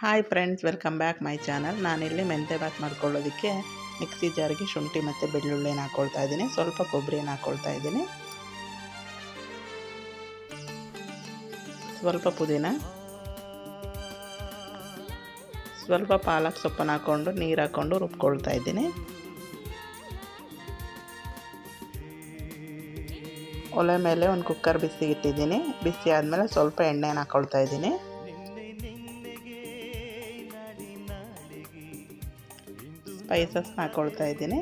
Hi friends, welcome back my channel. ನಾನಿಲ್ಲಿ ಮೆಂತೆ ಬಾತ್ ಮಾಡ್ಕೊಳ್ಳೋದಕ್ಕೆ ಮಿಕ್ಸಿ ಜಾರ್ಗೆ ಶುಂಠಿ ಮತ್ತು ಬೆಳ್ಳುಳ್ಳಿನ ಹಾಕ್ಕೊಳ್ತಾ ಇದ್ದೀನಿ. ಸ್ವಲ್ಪ ಕೊಬ್ಬರಿನ ಹಾಕ್ಕೊಳ್ತಾ ಇದ್ದೀನಿ. ಸ್ವಲ್ಪ ಪುದೀನ, ಸ್ವಲ್ಪ ಪಾಲಕ್ ಸೊಪ್ಪನ್ನು ಹಾಕ್ಕೊಂಡು ನೀರು ಹಾಕ್ಕೊಂಡು ರುಬ್ಕೊಳ್ತಾ ಇದ್ದೀನಿ. ಒಲೆ ಮೇಲೆ ಒಂದು ಕುಕ್ಕರ್ ಬಿಸಿ ಇಟ್ಟಿದ್ದೀನಿ. ಬಿಸಿ ಆದಮೇಲೆ ಸ್ವಲ್ಪ ಎಣ್ಣೆನ ಹಾಕ್ಕೊಳ್ತಾ ಇದ್ದೀನಿ. ಸ್ಪೈಸಸ್ನ ಹಾಕ್ಕೊಳ್ತಾ ಇದ್ದೀನಿ.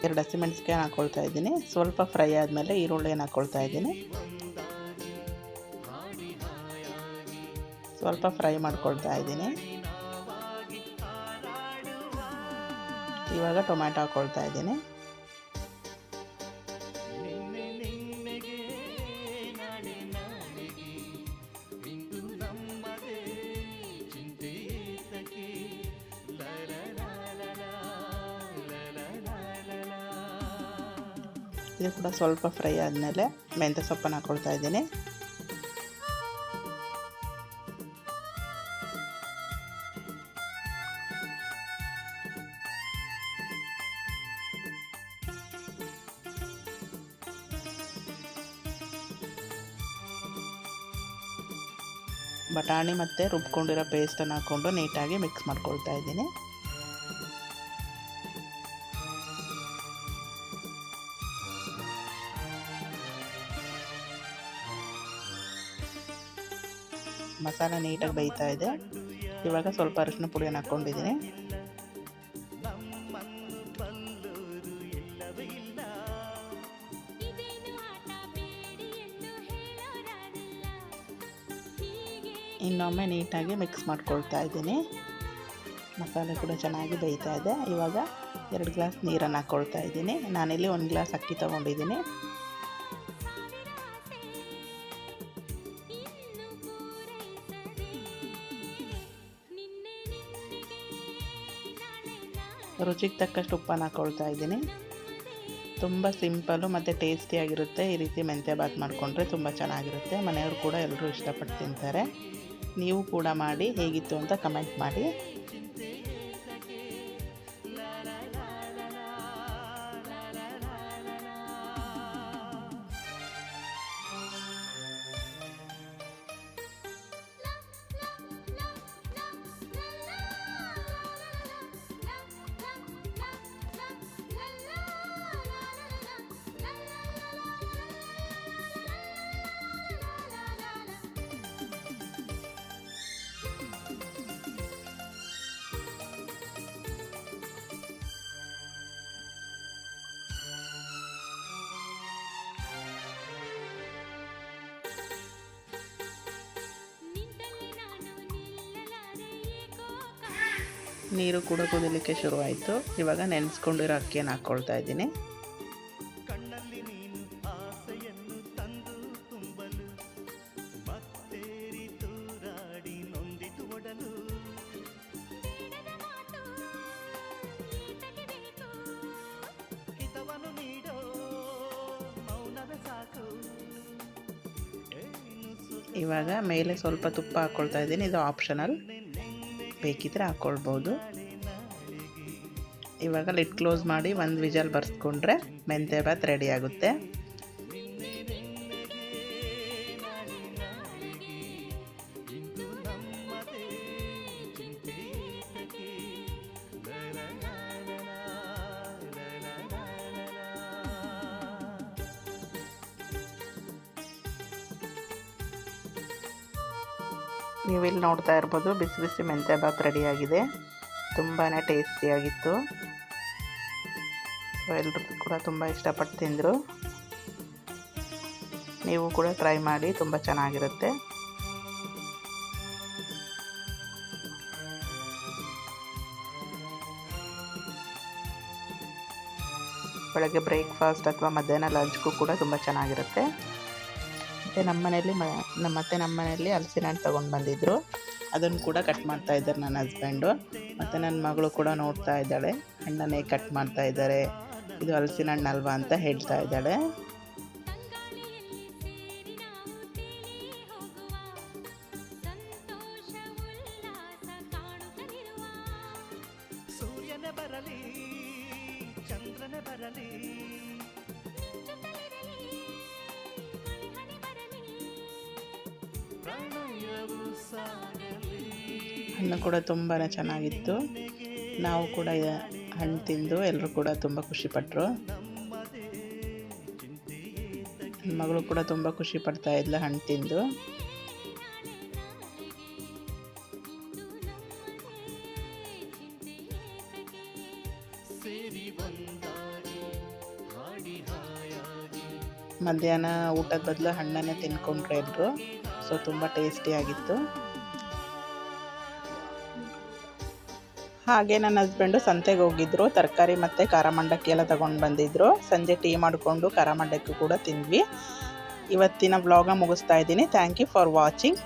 ಎರಡು ಹಸಿಮೆಣಸಿನಕಾಯಿ ಹಾಕ್ಕೊಳ್ತಾ ಇದ್ದೀನಿ. ಸ್ವಲ್ಪ ಫ್ರೈ ಆದಮೇಲೆ ಈರುಳ್ಳಿನ ಹಾಕ್ಕೊಳ್ತಾ ಇದ್ದೀನಿ. ಸ್ವಲ್ಪ ಫ್ರೈ ಮಾಡ್ಕೊಳ್ತಾ ಇದ್ದೀನಿ. ಇವಾಗ ಟೊಮ್ಯಾಟೊ ಹಾಕ್ಕೊಳ್ತಾ ಇದ್ದೀನಿ. ಇದು ಕೂಡ ಸ್ವಲ್ಪ ಫ್ರೈ ಆದಮೇಲೆ ಮೆಂತ್ಯ ಸೊಪ್ಪನ್ನು ಹಾಕ್ಕೊಳ್ತಾ ಇದ್ದೀನಿ. ಬಟಾಣಿ ಮತ್ತು ರುಬ್ಕೊಂಡಿರೋ ಪೇಸ್ಟನ್ನು ಹಾಕ್ಕೊಂಡು ನೀಟಾಗಿ ಮಿಕ್ಸ್ ಮಾಡ್ಕೊಳ್ತಾ ಇದ್ದೀನಿ. ಮಸಾಲೆ ನೀಟಾಗಿ ಬೇಯ್ತಾ ಇದೆ. ಇವಾಗ ಸ್ವಲ್ಪ ಅರಿಶಿನ ಪುಡಿಯನ್ನು ಹಾಕ್ಕೊಂಡಿದ್ದೀನಿ. ಇನ್ನೊಮ್ಮೆ ನೀಟಾಗಿ ಮಿಕ್ಸ್ ಮಾಡ್ಕೊಳ್ತಾ ಇದ್ದೀನಿ. ಮಸಾಲೆ ಕೂಡ ಚೆನ್ನಾಗಿ ಬೇಯ್ತಾ ಇದೆ. ಇವಾಗ 2 ಗ್ಲಾಸ್ ನೀರನ್ನು ಹಾಕ್ಕೊಳ್ತಾ ಇದ್ದೀನಿ. ನಾನಿಲ್ಲಿ 1 ಗ್ಲಾಸ್ ಅಕ್ಕಿ ತೊಗೊಂಡಿದ್ದೀನಿ. ರುಚಿಗೆ ತಕ್ಕಷ್ಟು ಉಪ್ಪನ್ನು ಹಾಕ್ಕೊಳ್ತಾ ಇದ್ದೀನಿ. ತುಂಬ ಸಿಂಪಲ್ಲು ಮತ್ತು ಟೇಸ್ಟಿಯಾಗಿರುತ್ತೆ. ಈ ರೀತಿ ಮೆಂತ್ಯ ಬಾತ್ ಮಾಡಿಕೊಂಡ್ರೆ ತುಂಬ ಚೆನ್ನಾಗಿರುತ್ತೆ. ಮನೆಯವರು ಕೂಡ ಎಲ್ಲರೂ ಇಷ್ಟಪಟ್ಟು ತಿಂತಾರೆ. ನೀವು ಕೂಡ ಮಾಡಿ ಹೇಗಿತ್ತು ಅಂತ ಕಮೆಂಟ್ ಮಾಡಿ. ನೀರು ಕೂಡ ಕುದಿಲಿಕ್ಕೆ ಶುರುವಾಯಿತು. ಇವಾಗ ನೆನೆಸ್ಕೊಂಡಿರೋ ಅಕ್ಕಿಯನ್ನು ಹಾಕ್ಕೊಳ್ತಾ ಇದ್ದೀನಿ. ಇವಾಗ ಮೇಲೆ ಸ್ವಲ್ಪ ತುಪ್ಪ ಹಾಕ್ಕೊಳ್ತಾ ಇದ್ದೀನಿ. ಇದು ಆಪ್ಷನಲ್, ಬೇಕಿದ್ರೆ ಹಾಕ್ಕೊಳ್ಬೋದು. ಇವಾಗ ಲಿಡ್ ಕ್ಲೋಸ್ ಮಾಡಿ 1 ವಿಜಲ್ ಬರ್ಸ್ಕೊಂಡ್ರೆ ಮೆಂತ್ಯ ಬಾತ್ ರೆಡಿ ಆಗುತ್ತೆ. ನೀವಿಲ್ಲಿ ನೋಡ್ತಾ ಇರ್ಬೋದು, ಬಿಸಿ ಬಿಸಿ ಮೆಂತ್ಯ ಬಾತ್ ರೆಡಿಯಾಗಿದೆ. ತುಂಬಾ ಟೇಸ್ಟಿಯಾಗಿತ್ತು. ಎಲ್ಲರೂ ಕೂಡ ತುಂಬ ಇಷ್ಟಪಟ್ಟು ತಿಂದರು. ನೀವು ಕೂಡ ಟ್ರೈ ಮಾಡಿ, ತುಂಬ ಚೆನ್ನಾಗಿರುತ್ತೆ. ಬೆಳಗ್ಗೆ ಬ್ರೇಕ್ಫಾಸ್ಟ್ ಅಥವಾ ಮಧ್ಯಾಹ್ನ ಲಂಚ್ಗೂ ಕೂಡ ತುಂಬ ಚೆನ್ನಾಗಿರುತ್ತೆ. ಮತ್ತು ನಮ್ಮ ಮನೆಯಲ್ಲಿ ಹಲಸಿನ ಹಣ್ಣು ತೊಗೊಂಡು ಬಂದಿದ್ದರು. ಅದನ್ನು ಕೂಡ ಕಟ್ ಮಾಡ್ತಾ ಇದ್ದಾರೆ ನನ್ನ ಹಸ್ಬೆಂಡು. ಮತ್ತು ನನ್ನ ಮಗಳು ಕೂಡ ನೋಡ್ತಾ ಇದ್ದಾಳೆ, ಹಣ್ಣನ್ನೇ ಕಟ್ ಮಾಡ್ತಾ ಇದ್ದಾರೆ ಇದು ಹಲಸಿನ ಹಣ್ಣು ಅಲ್ವಾ ಅಂತ ಹೇಳ್ತಾ ಇದ್ದಾಳೆ. ಹಣ್ಣು ಕೂಡ ತುಂಬಾ ಚೆನ್ನಾಗಿತ್ತು. ನಾವು ಕೂಡ ಹಣ್ಣು ತಿಂದು ಎಲ್ಲರೂ ಕೂಡ ತುಂಬ ಖುಷಿಪಟ್ಟರು. ನನ್ನ ಮಗಳು ಕೂಡ ತುಂಬ ಖುಷಿ ಪಡ್ತಾ ಇದ್ಲ ಹಣ್ಣು ತಿಂದು. ಮಧ್ಯಾಹ್ನ ಊಟದ ಬದಲು ಹಣ್ಣನ್ನೇ ತಿನ್ಕೊಂಡ್ರೆ ಎಲ್ಲರೂ. ಸೊ ತುಂಬ ಟೇಸ್ಟಿಯಾಗಿತ್ತು. ಹಾಗೆ ನನ್ನ ಹಸ್ಬೆಂಡು ಸಂತೆಗೆ ಹೋಗಿದ್ರು, ತರಕಾರಿ ಮತ್ತು ಖಾರ ಮಂಡಕ್ಕಿ ಎಲ್ಲ ತಗೊಂಡು ಬಂದಿದ್ದರು. ಸಂಜೆ ಟೀ ಮಾಡಿಕೊಂಡು ಖಾರ ಮಂಡಕ್ಕಿ ಕೂಡ ತಿಂದ್ವಿ. ಇವತ್ತಿನ ವ್ಲಾಗ್ನ ಮುಗಿಸ್ತಾ ಇದ್ದೀನಿ. Thank you for watching.